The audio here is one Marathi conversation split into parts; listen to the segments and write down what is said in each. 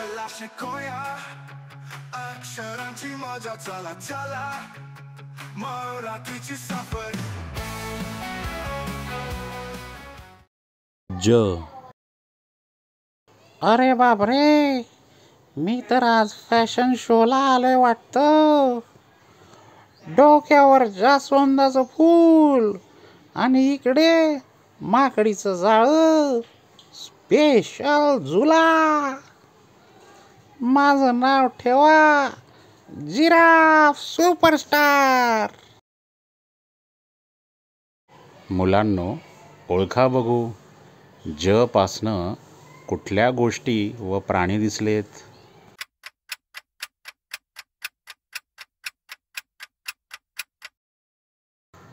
चला शिकूया अक्षरांची मजा, चला चला मराठीची सफर. ज. अरे बापरे, मी तर आज फॅशन शोला आलोय वाटतं. डोक्यावर जास्वंदाचं फूल आणि इकडे माकडीचं जाळं, स्पेशल झुला. माझं नाव ठेवा जिराफ सुपरस्टार. मुलांनो, ओळखा बघू, ज पासनं कुठल्या गोष्टी व प्राणी दिसलेत?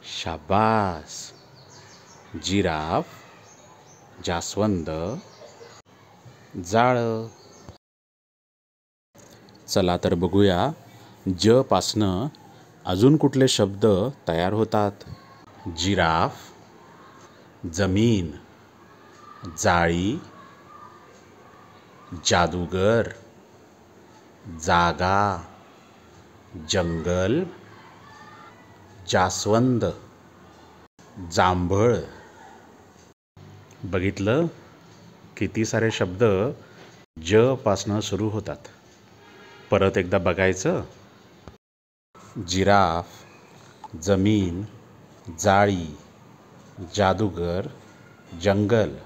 शाबास. जिराफ, जास्वंद, जाळं. चला तर बघूया, ज पासनं अजून कुठले शब्द तयार होतात. जिराफ, जमीन, जाळी, जादूगर, जागा, जंगल, जास्वंद, जांभळ. बघितलं, किती सारे शब्द ज पासनं सुरू होतात. परत एकदा बघायचं. जिराफ, जमीन, जाळी, जादूगर, जंगल,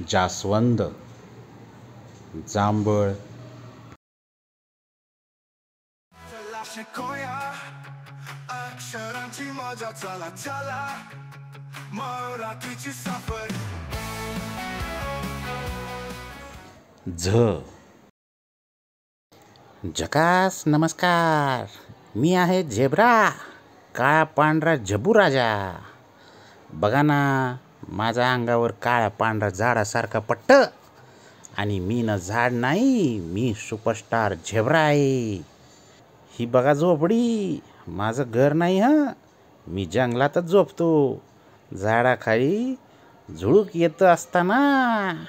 जास्वंद, जांभळ. चला शिकूया अक्षरांची मजा, चला चला मराठीची सफर. झ. जकास नमस्कार, मी आहे झेब्रा, काळा पांढरा झबू राजा. बघा ना, माझ्या अंगावर काळा पांढरा झाडासारखा पट्ट. आणि मी ना झाड नाही, मी सुपरस्टार झेब्रा आहे. ही बघा झोपडी, माझं घर नाही हं, मी जंगलातच झोपतो. झाडाखाली झुळूक येतं असताना.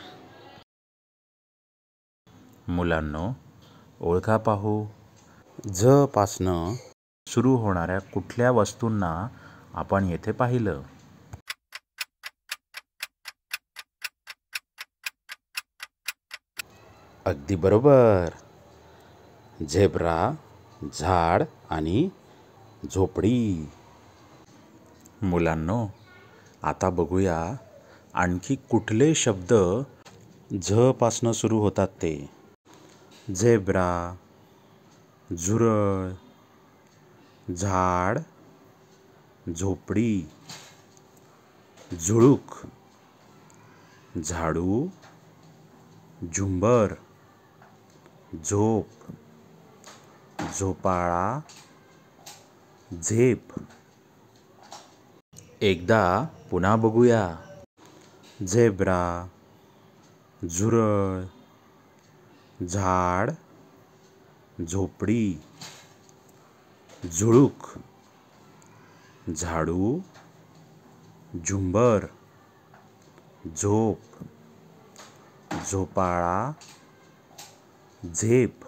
मुलांनो, ओळखा पाहू, झ पासनं सुरू होणाऱ्या कुठल्या वस्तूंना आपण येथे पाहिलं? अगदी बरोबर, झेब्रा, झाड आणि झोपडी. मुलांनो, आता बघूया आणखी कुठले शब्द झ पासनं सुरू होतात ते. झेब्रा, झुरळ, झाड, झोपडी, झुळूक, झाडू, झुंबर, झोप, झोपाळा, झेप. एकदा पुन्हा बघूया. झेब्रा, झुरळ, झाड, झोपडी, झुळूक, झाडू, झुंबर, झोप, झोपाळा, झेप.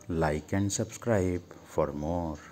Like and subscribe for more.